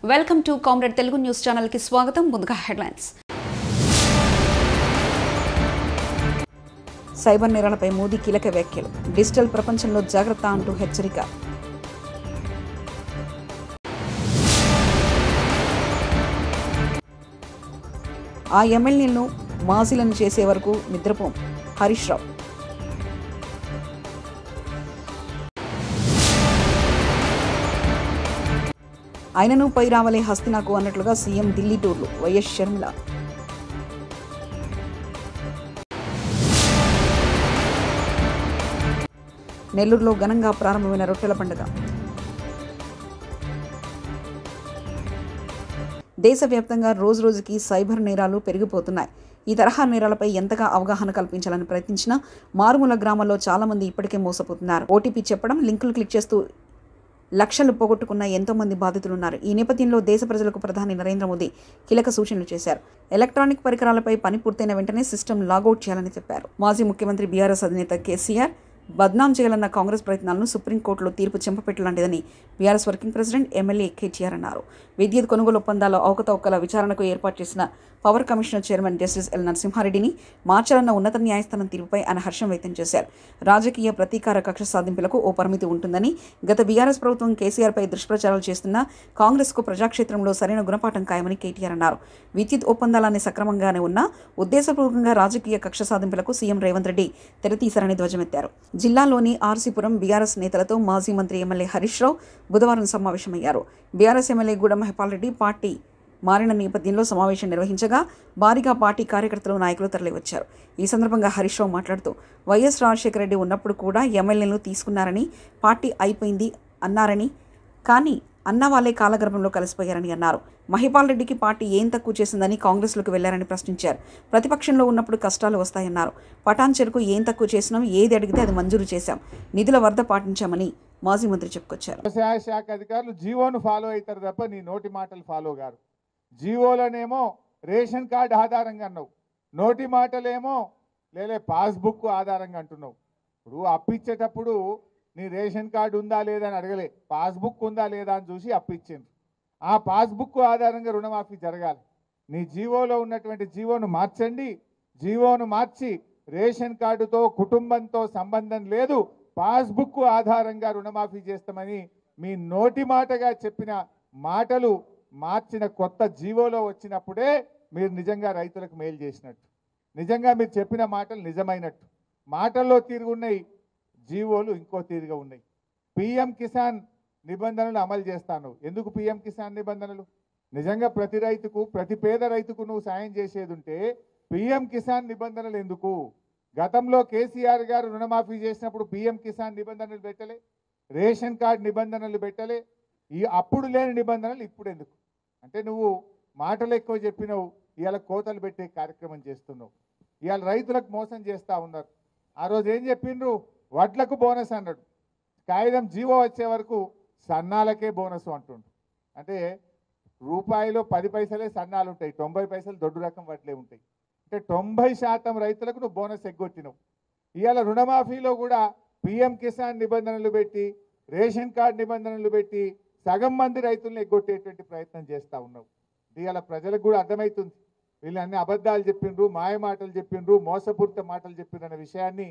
Welcome to comrade Telugu news channel కి స్వాగతం. ముందుగా హెడ్లైన్స్. సైబర్ నేరాలపై మోదీ కీలక వ్యాఖ్యలు. డిజిటల్ ప్రపంచంలో జాగ్రత్త అంటూ హెచ్చరిక. ఆ ఎమ్మెల్యేలను మాజీలను చేసే వరకు నిద్రపోం హరీష్ రావు. ఆయనను పై రావలే హస్తినాకు అన్నట్లుగా సీఎం ఢిల్లీ టూర్లు. వైఎస్ షర్మిల. నెల్లూరులో ఘనంగా ప్రారంభమైన రొట్టెల పండుగ. దేశవ్యాప్తంగా రోజురోజుకి సైబర్ నేరాలు పెరిగిపోతున్నాయి. ఈ తరహా నేరాలపై ఎంతగా అవగాహన కల్పించాలని ప్రయత్నించినా మారుమూల గ్రామాల్లో చాలామంది ఇప్పటికే మోసపోతున్నారు. ఓటీపీ చెప్పడం, లింకులు క్లిక్ చేస్తూ లక్షలు పోగొట్టుకున్న ఎంతోమంది బాధితులున్నారు. ఈ నేపథ్యంలో దేశ ప్రజలకు ప్రధాని నరేంద్ర మోదీ కీలక సూచనలు చేశారు. ఎలక్ట్రానిక్ పరికరాలపై పని పూర్తయిన వెంటనే సిస్టమ్ లాగౌట్ చేయాలని చెప్పారు. మాజీ ముఖ్యమంత్రి బీఆర్ఎస్ అధినేత కేసీఆర్ బద్నాం చేయాలన్న కాంగ్రెస్ ప్రయత్నాలను సుప్రీంకోర్టులో తీర్పు చెంపపెట్టలాంటిదని BRS working president MLA KTR అన్నారు. విద్యుత్ కొనుగోలు ఒప్పందాల్లో అవకతవకల విచారణకు ఏర్పాటు చేసిన power commissioner chairman justice L నరసింహారెడ్డిని మార్చాలన్న ఉన్నత న్యాయస్థానం తీర్పుపై ఆయన హర్షం వ్యక్తం చేశారు. రాజకీయ ప్రతీకార కక్ష సాధింపులకు ఓ పరిమితి ఉంటుందని, గత బీఆర్ఎస్ ప్రభుత్వం కేసీఆర్పై దుష్ప్రచారాలు చేస్తున్న కాంగ్రెస్కు ప్రజాక్షేత్రంలో సరైన గుణపాఠం ఖాయమని కేటీఆర్ అన్నారు. విద్యుత్ ఒప్పందాలన్నీ సక్రమంగానే ఉన్నా ఉద్దేశపూర్వకంగా రాజకీయ కక్ష సాధింపులకు సీఎం రేవంత్ రెడ్డి తెరతీశారని ధ్వజమెత్తారు. జిల్లాలోని ఆర్సీపురం బీఆర్ఎస్ నేతలతో మాజీ మంత్రి ఎమ్మెల్యే హరీష్ రావు బుధవారం సమావేశమయ్యారు. BRS MLA Gudem Mahipal Reddy party మారిన నేపథ్యంలో సమావేశం నిర్వహించగా భారీగా పార్టీ కార్యకర్తలు, నాయకులు తరలివచ్చారు. ఈ సందర్భంగా హరీష్ రావు మాట్లాడుతూ వైఎస్ రాజశేఖర రెడ్డి ఉన్నప్పుడు కూడా ఎమ్మెల్యేలను తీసుకున్నారని, పార్టీ అయిపోయింది అన్నారని, కానీ అన్న వాళ్ళే కాలగర్భంలో కలిసిపోయారని అన్నారు. మహిపాల్ రెడ్డికి పార్టీ ఏం తక్కువ చేసిందని కాంగ్రెస్లోకి వెళ్లారని ప్రశ్నించారు. ప్రతిపక్షంలో ఉన్నప్పుడు కష్టాలు వస్తాయన్నారు. పటాన్ చెరుకు ఏం తక్కువ చేసినాం, ఏది అడిగితే అది మంజూరు చేశాం, నిధుల వరద పాటించామని మాజీ మంత్రి చెప్పుకొచ్చారు. వ్యవసాయ శాఖ అధికారులు జీవోను ఫాలో అవుతారు తప్ప నీ నోటి మాటలు ఫాలో గారు. జీవోలనేమో రేషన్ కార్డు ఆధారంగా అన్నావు, నోటి మాటలేమో లేలే పాస్బుక్ ఆధారంగా అంటున్నావు. ఇప్పుడు అప్పిచ్చేటప్పుడు నీ రేషన్ కార్డు ఉందా లేదా అని అడగలే, పాస్బుక్ ఉందా లేదా అని చూసి అప్పిచ్చింది. ఆ పాస్బుక్ ఆధారంగా రుణమాఫీ జరగాలి. నీ జీవోలో ఉన్నటువంటి జీవోను మార్చండి. జీవోను మార్చి రేషన్ కార్డుతో కుటుంబంతో సంబంధం లేదు, పాస్బుక్ ఆధారంగా రుణమాఫీ చేస్తామని మీ నోటి మాటగా చెప్పిన మాటలు మార్చిన కొత్త జీవోలో వచ్చినప్పుడే మీరు నిజంగా రైతులకు మేలు చేసినట్టు, నిజంగా మీరు చెప్పిన మాటలు నిజమైనట్టు. మాటల్లో తిరుగున్నాయి, జీవోలు ఇంకో తీరుగా ఉన్నాయి. పిఎం కిసాన్ నిబంధనలు అమలు చేస్తాను. ఎందుకు పిఎం కిసాన్ నిబంధనలు? నిజంగా ప్రతి రైతుకు, ప్రతి పేద రైతుకు నువ్వు సాయం చేసేది ఉంటే పిఎం కిసాన్ నిబంధనలు ఎందుకు? గతంలో కేసీఆర్ గారు రుణమాఫీ చేసినప్పుడు పిఎం కిసాన్ నిబంధనలు పెట్టలే, రేషన్ కార్డు నిబంధనలు పెట్టలే. ఈ అప్పుడు లేని నిబంధనలు ఇప్పుడు ఎందుకు? అంటే నువ్వు మాటలు ఎక్కువ చెప్పినావు, ఇవాళ కోతలు పెట్టే కార్యక్రమం చేస్తున్నావు. ఇవాళ రైతులకు మోసం చేస్తూ ఉన్నారు. ఆ రోజు ఏం చెప్పిండ్రు? వడ్లకు బోనస్ అన్నాడు. కాగితం జీవో వచ్చే వరకు సన్నాలకే బోనస్ అంటుండు. అంటే రూపాయిలో 10 పైసలే సన్నాలు ఉంటాయి, 90 పైసలు దొడ్డు రకం వడ్లే ఉంటాయి. అంటే 90% రైతులకు నువ్వు బోనస్ ఎగ్గొట్టినావు. ఇవాళ రుణమాఫీలో కూడా పిఎం కిసాన్ నిబంధనలు పెట్టి, రేషన్ కార్డు నిబంధనలు పెట్టి సగం మంది రైతులను ఎగ్గొట్టేటువంటి ప్రయత్నం చేస్తూ ఉన్నావు. ఇవాళ ప్రజలకు కూడా అర్థమవుతుంది, వీళ్ళు అన్ని అబద్ధాలు చెప్పిండ్రు, మాయ మాటలు చెప్పిండ్రు, మోసపూరిత మాటలు చెప్పిండ్రు అనే విషయాన్ని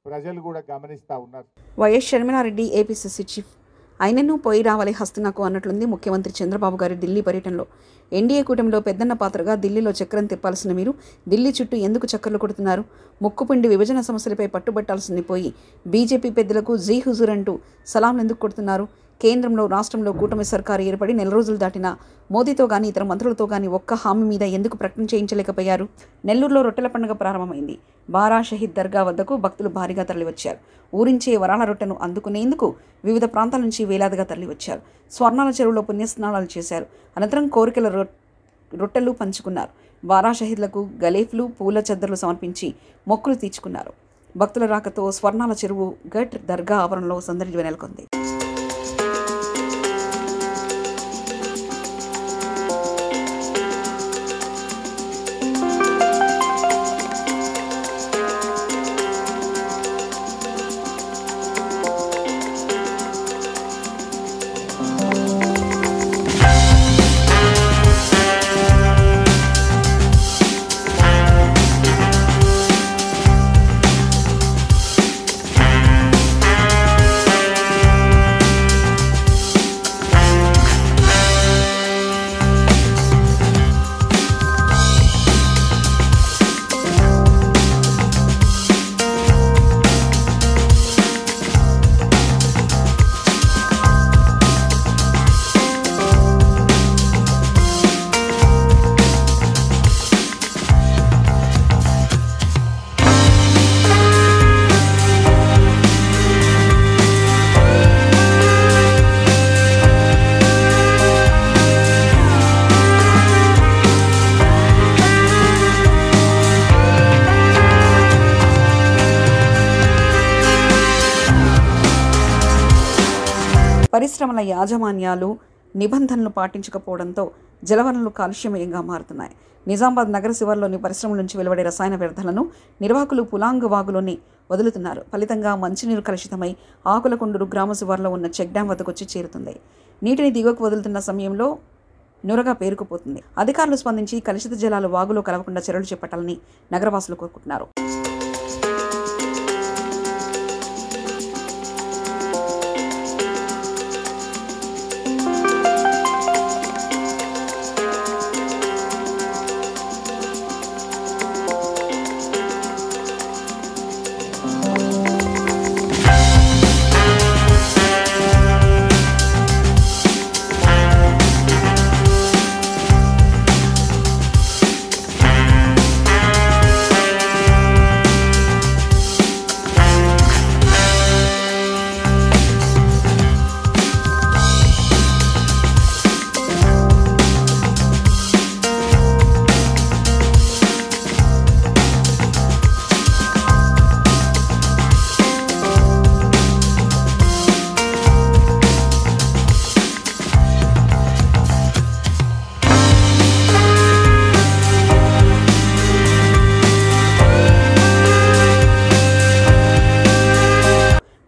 ప్రజలు కూడా గమనిస్తూ ఉన్నారు. వైఎస్ షర్మిలారెడ్డి ఏపీసీసీ చీఫ్ ఆయనను పోయి రావాలి హస్తినాకు అన్నట్లుంది ముఖ్యమంత్రి చంద్రబాబు గారి ఢిల్లీ పర్యటనలో. ఎన్డీఏ కూటమిలో పెద్దన్న పాత్రగా ఢిల్లీలో చక్రం తిప్పాల్సిన మీరు ఢిల్లీ చుట్టూ ఎందుకు చక్కర్లు కొడుతున్నారు? ముక్కుపిండి విభజన సమస్యలపై పట్టుబట్టాల్సింది పోయి బీజేపీ పెద్దలకు జీ హుజూర్ అంటూ సలాంలు ఎందుకు కొడుతున్నారు? కేంద్రంలో, రాష్ట్రంలో కూటమి సర్కారు ఏర్పడి నెల రోజులు దాటినా మోదీతో కానీ ఇతర మంత్రులతో కానీ ఒక్క హామీ మీద ఎందుకు ప్రకటన చేయించలేకపోయారు? నెల్లూరులో రొట్టెల పండుగ ప్రారంభమైంది. బారా షహీద్ దర్గా వద్దకు భక్తులు భారీగా తరలివచ్చారు. ఊరించే వరాల రొట్టెను అందుకునేందుకు వివిధ ప్రాంతాల నుంచి వేలాదిగా తరలివచ్చారు. స్వర్ణాల చెరువులో పుణ్యస్నానాలు చేశారు. అనంతరం కోరికల రొట్టెలు పంచుకున్నారు. బారా షహీద్లకు గలేఫ్లు, పూల చద్దర్లు సమర్పించి మొక్కులు తీర్చుకున్నారు. భక్తుల రాకతో స్వర్ణాల చెరువు ఘట్ దర్గా ఆవరణలో సందడి నెలకొంది. పరిశ్రమల యాజమాన్యాలు నిబంధనలు పాటించకపోవడంతో జలవనరులు కాలుష్యమయంగా మారుతున్నాయి. నిజామాబాద్ నగర శివార్లోని పరిశ్రమల నుంచి వెలువడే రసాయన వ్యర్థాలను నిర్వాహకులు పులాంగ్ వాగులోని వదులుతున్నారు. ఫలితంగా మంచినీరు కలుషితమై ఆకులకొండూరు గ్రామ శివార్లో ఉన్న చెక్ డ్యాం వద్దకు వచ్చి చేరుతుంది. నీటిని దిగువకు వదులుతున్న సమయంలో నురగా పేరుకుపోతుంది. అధికారులు స్పందించి కలుషిత జలాలు వాగులో కలవకుండా చర్యలు చేపట్టాలని నగరవాసులు కోరుకుంటున్నారు.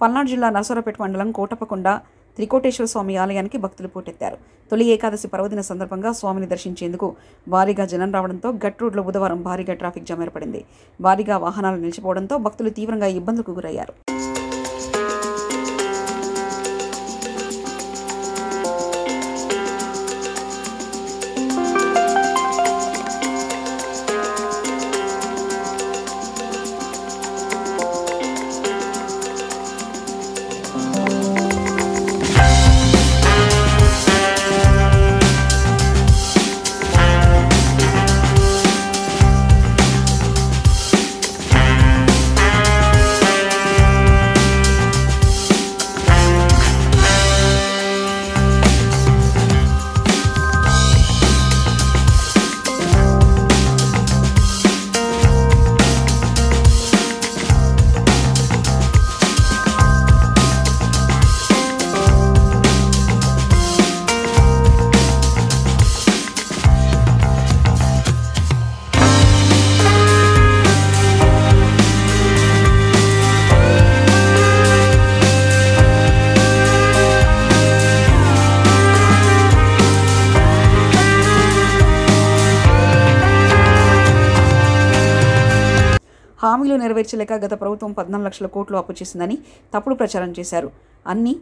పల్నాడు జిల్లా నరసరావుపేట మండలం కోటప్పకొండ త్రికోటేశ్వర స్వామి ఆలయానికి భక్తులు పోటెత్తారు. తొలి ఏకాదశి పర్వదిన సందర్భంగా స్వామిని దర్శించేందుకు భారీగా జనం రావడంతో గట్ రోడ్లో బుధవారం భారీగా ట్రాఫిక్ జామ్ ఏర్పడింది. భారీగా వాహనాలు నిలిచిపోవడంతో భక్తులు తీవ్రంగా ఇబ్బందులకు గురయ్యారు. హామీలు నెరవేర్చలేక గత ప్రభుత్వం 14 లక్షల కోట్లు అప్పు చేసిందని తప్పుడు ప్రచారం చేశారు. అన్ని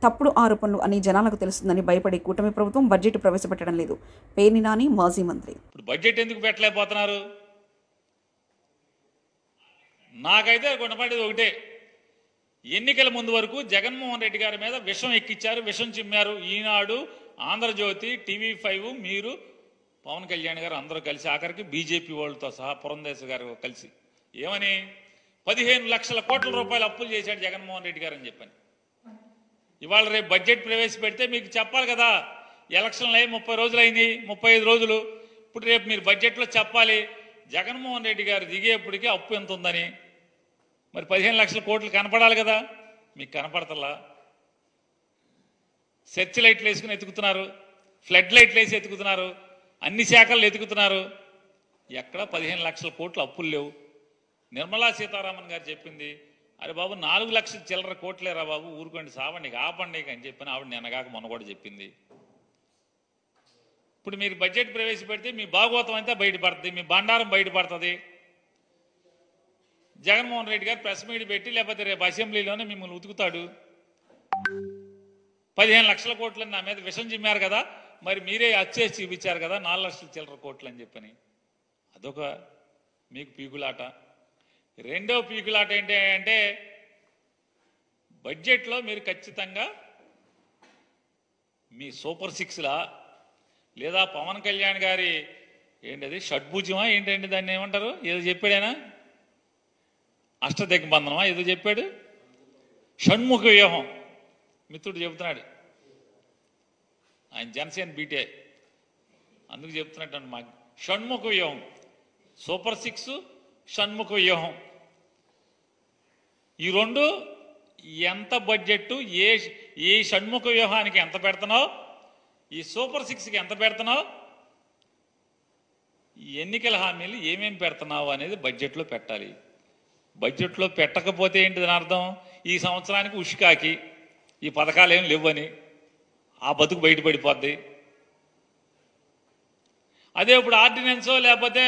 తప్పుడు ఆరోపణలు అని జనాలకు తెలుస్తుందని భయపడి కూటమి ప్రభుత్వం బడ్జెట్ ప్రవేశపెట్టడం లేదు. పేర్ని నాని మాజీ మంత్రి. ఇప్పుడు బడ్జెట్ ఎందుకు పెట్టలేకపోతున్నారు? నాకైతే కొనపడేది ఒకటే, ఎన్నికల ముందు వరకు జగన్మోహన్ రెడ్డి గారి మీద విషం ఎక్కిచ్చారు, విషం చిమ్మారు. ఈనాడు, ఆంధ్రజ్యోతి, TV5, మీరు, పవన్ కళ్యాణ్ గారు అందరూ కలిసి, ఆఖరికి బీజేపీ వాళ్ళతో సహా పురంధేశ్వరి గారు కలిసి ఏమని 15 లక్షల కోట్ల రూపాయలు అప్పులు చేశాడు జగన్మోహన్ రెడ్డి గారు అని చెప్పని. ఇవాళ రేపు బడ్జెట్ ప్రవేశపెడితే మీకు చెప్పాలి కదా, ఎలక్షన్లు అయ్యి 30 రోజులు అయింది, 35 రోజులు. ఇప్పుడు రేపు మీరు బడ్జెట్లో చెప్పాలి జగన్మోహన్ రెడ్డి గారు దిగేప్పటికీ అప్పు ఎంత ఉందని. మరి 15 లక్షల కోట్లు కనపడాలి కదా, మీకు కనపడతలా. సెర్చ్ లైట్లు వేసుకుని ఎతుకుతున్నారు, ఫ్లడ్ లైట్లు వేసి ఎతుకుతున్నారు, అన్ని శాఖలు ఎతుకుతున్నారు. ఎక్కడ 15 లక్షల కోట్లు అప్పులు లేవు. నిర్మలా సీతారామన్ గారు చెప్పింది, అరే బాబు 4 లక్షల చిల్లర కోట్లేరా బాబు, ఊరుకోండి, సావండి, ఆపండి అని చెప్పిన ఆవిడ నిన్నగాక మొన్న కూడా చెప్పింది. ఇప్పుడు మీరు బడ్జెట్ ప్రవేశపెడితే మీ భాగవతం అంతా బయటపడుతుంది, మీ బండారం బయటపడుతుంది. జగన్మోహన్ రెడ్డి గారు ప్రెస్ మీట్ పెట్టి లేకపోతే రేపు అసెంబ్లీలోనే మిమ్మల్ని ఉతుకుతాడు. 15 లక్షల కోట్లని నా మీద విషం చిమ్మారు కదా, మరి మీరే అచ్చేసి చూపించారు కదా 4 లక్షల చిల్లర కోట్లు అని చెప్పని. అదొక మీకు పీకులాట. రెండో పీకులాట ఏంటి అంటే, బడ్జెట్లో మీరు ఖచ్చితంగా మీ సూపర్ 6లా లేదా పవన్ కళ్యాణ్ గారి ఏంటది షడ్భుజమా ఏంటండి, దాన్ని ఏమంటారు, ఏదో చెప్పాడైనా అష్టదిగ్బంధనమా ఏదో చెప్పాడు, షణ్ముఖ వ్యూహం మిత్రుడు చెబుతున్నాడు. ఆయన జనసేన బీటే, అందుకు చెప్తున్నట్టు మాకు షణ్ముఖ వ్యూహం, సూపర్ 6, షణ్ముఖ వ్యూహం. ఈ రెండు ఎంత బడ్జెట్ ఈ షణ్ముఖ వ్యూహానికి ఎంత పెడుతున్నావు, ఈ సూపర్ 6కి ఎంత పెడుతున్నావు, ఎన్నికల హామీలు ఏమేమి పెడుతున్నావు అనేది బడ్జెట్లో పెట్టాలి. బడ్జెట్లో పెట్టకపోతే ఏంటి దాని అర్థం? ఈ సంవత్సరానికి ఉషికాకి ఈ పథకాలు ఏం లేవని ఆ బతుకు బయటపడిపోద్ది. అదే ఇప్పుడు ఆర్డినెన్సో లేకపోతే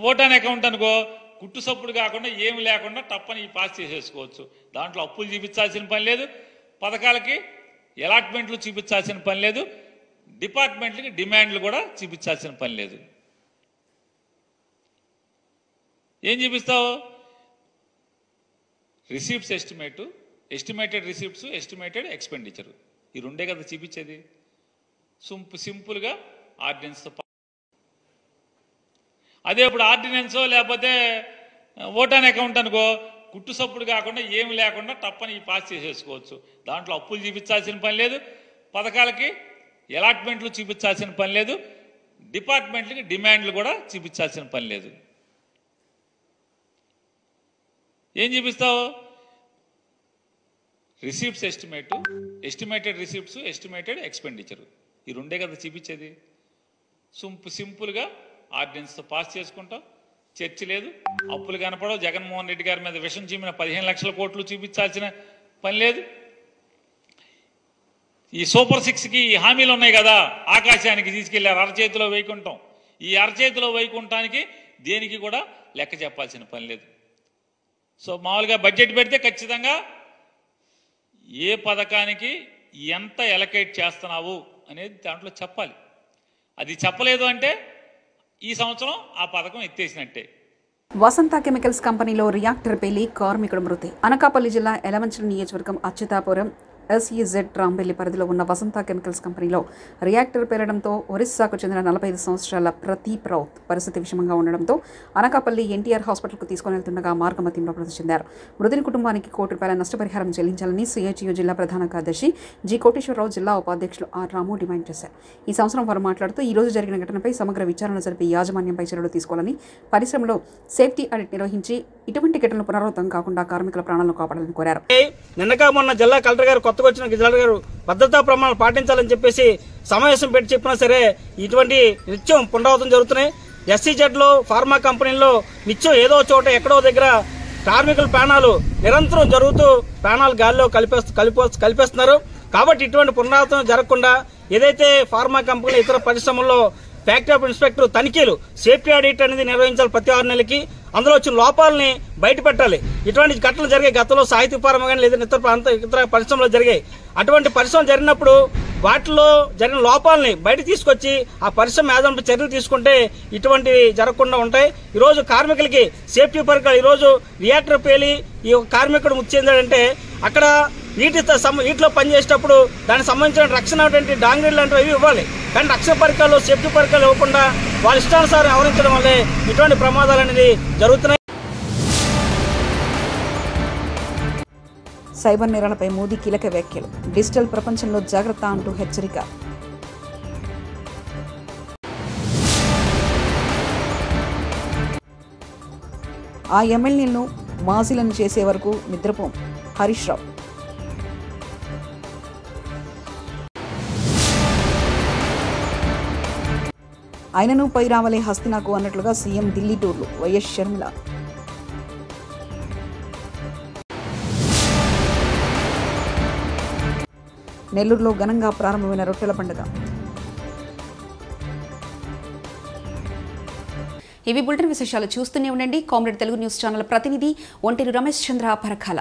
ఓటాన్ అకౌంట్ అనుకో, కుట్టు సప్పుడు కాకుండా ఏమి లేకుండా తప్పని పాస్ చేసేసుకోవచ్చు. దాంట్లో అప్పులు చూపించాల్సిన పని లేదు, పథకాలకి అలాట్మెంట్లు చూపించాల్సిన పని లేదు, డిపార్ట్మెంట్లకి డిమాండ్లు కూడా చూపించాల్సిన పని లేదు. ఏం చూపిస్తావు? Receipts estimated receipts, estimated expenditure, ఈ రెండే కదా చూపించేది. సింపుల్గా ఆర్డినెన్స్తో. అదే ఇప్పుడు ఆర్డినెన్సో లేకపోతే ఓటాన్ అకౌంట్ అనుకో, కుట్టు సప్పుడు కాకుండా ఏమి లేకుండా తప్పని పాస్ చేసేసుకోవచ్చు. దాంట్లో అప్పులు చూపించాల్సిన పని లేదు, పథకాలకి అలాట్మెంట్లు చూపించాల్సిన పని లేదు, డిపార్ట్మెంట్లకి డిమాండ్లు కూడా చూపించాల్సిన పని లేదు. ఏం చూపిస్తావు? Receipts estimated receipts, estimated expenditure, ఈ రెండే కదా చూపించేది. సింపుల్గా ఆర్డినెన్స్తో పాస్ చేసుకుంటాం, చర్చ లేదు, అప్పులు కనపడవు. జగన్మోహన్ రెడ్డి గారి మీద విషం చిమ్మిన 15 లక్షల కోట్లు చూపించాల్సిన పని లేదు. ఈ సూపర్ 6కి ఈ హామీలు ఉన్నాయి కదా, ఆకాశానికి తీసుకెళ్లారు అరచేతిలో వైకుంఠం. ఈ అరచేతిలో వైకుంఠానికి దేనికి కూడా లెక్క చెప్పాల్సిన పని లేదు. సో మామూలుగా బడ్జెట్ పెడితే ఖచ్చితంగా ఏ పథకానికి ఎంత ఎలకేట్ చేస్తున్నావు అనేది దాంట్లో చెప్పాలి. అది చెప్పలేదు అంటే ఈ సంవత్సరం ఆ పథకం ఎత్తేసినట్టే. వసంత కెమికల్స్ కంపెనీలో రియాక్టర్ పేలి కార్మికుడు మృతి. అనకాపల్లి జిల్లా ఎలమంచిలి నియోజకవర్గం అచ్యుతాపురం ఎస్ఈజెడ్ రాంబెల్లి పరిధిలో ఉన్న వసంత కెమికల్స్ కంపెనీలో రియాక్టర్ పేలడంతో ఒరిస్సాకు చెందిన 45 సంవత్సరాల ప్రదీప్ రౌత్ పరిస్థితి విషమంగా ఉండడంతో అనకాపల్లి ఎన్టీఆర్ హాస్పిటల్కు తీసుకుని వెళ్తుండగా మార్గమధ్యంలో మృతి చెందారు. మృతుని కుటుంబానికి ₹1 నష్టపరిహారం చెల్లించాలని సిఐటియు జిల్లా ప్రధాన కార్యదర్శి జి కోటేశ్వరరావు, జిల్లా ఉపాధ్యక్షులు ఆర్ రాము డిమాండ్ చేశారు. ఈ సంవత్సరం వారు మాట్లాడుతూ ఈ రోజు జరిగిన ఘటనపై సమగ్ర విచారణ జరిపి యాజమాన్యంపై చర్యలు తీసుకోవాలని, పరిశ్రమలో సేఫ్టీ ఆడిట్ నిర్వహించి ఇటువంటి ఘటనలు పునరావృతం కాకుండా కార్మికుల ప్రాణాలను కాపాడాలని కోరారు. నిన్నగా మొన్న జిల్లా కలెక్టర్ గారు కొత్తగా వచ్చిన జిల్లా గారు భద్రతా ప్రమాణాలు పాటించాలని చెప్పేసి సమావేశం పెట్టి చెప్పినా సరే ఇటువంటి నిత్యం పునరావృతం జరుగుతున్నాయి. ఎస్సీజెడ్ లో ఫార్మా కంపెనీల్లో నిత్యం ఏదో చోట ఎక్కడో దగ్గర కార్మికుల ప్రాణాలు నిరంతరం జరుగుతూ ప్రాణాలు గాల్లో కలిపేస్తున్నారు. కాబట్టి ఇటువంటి పునరావృతం జరగకుండా ఏదైతే ఫార్మా కంపెనీ ఇతర పరిశ్రమల్లో ఫ్యాక్టరీ ఆఫ్ ఇన్స్పెక్టర్ తనిఖీలు, సేఫ్టీ ఆడిట్ అనేది నిర్వహించాలి ప్రతి 6 నెలలకి. అందులో వచ్చిన లోపాలని బయట పెట్టాలి. ఇటువంటి ఘటనలు జరిగాయి గతంలో సాహిత్య ఫార్మా కానీ లేదా ఇతర పరిశ్రమలో జరిగాయి. అటువంటి పరిశ్రమ జరిగినప్పుడు వాటిలో జరిగిన లోపాలని బయట తీసుకొచ్చి ఆ పరిశ్రమ ఏదైనా చర్యలు తీసుకుంటే ఇటువంటివి జరగకుండా ఉంటాయి. ఈరోజు కార్మికులకి సేఫ్టీ పరికరాలు, ఈరోజు రియాక్టర్ పేలి ఈ కార్మికుడు మృతి చెందాడంటే అక్కడ వీటిలో పనిచేసేటప్పుడు దానికి సంబంధించిన రక్షణ డాంగ్రీలు లాంటివి ఇవ్వాలి. కానీ రక్షణ పరికరాలు, సేఫ్టీ పరికరాలు ఇవ్వకుండా వాళ్ళ ఇష్టానుసారం వ్యవహరించడం వల్లే ఇటువంటి ప్రమాదాలు అనేది జరుగుతున్నాయి. సైబర్ నేరాలపై మోదీ కీలక వ్యాఖ్యలు. డిజిటల్ ప్రపంచంలో జాగ్రత్త అంటూ హెచ్చరిక. ఆ ఎమ్మెల్యేలను మాజీలను చేసే వరకు నిద్రపోం హరీష్ రావు. ఆయనను పై రావలే హస్తినాకు అన్నట్లుగా సీఎం ఢిల్లీ టూర్లు. వైఎస్ షర్మిల. నెల్లూరులో ఘనంగా ప్రారంభమైన రొట్టెల పండుగ. ఇవి బులెటిన్ విశేషాలు. చూస్తూనే ఉండండి కామ్రేడ్ తెలుగు న్యూస్ ఛానల్ ప్రతినిధి ఒంటేరు రమేష్ చంద్ర పరకాల.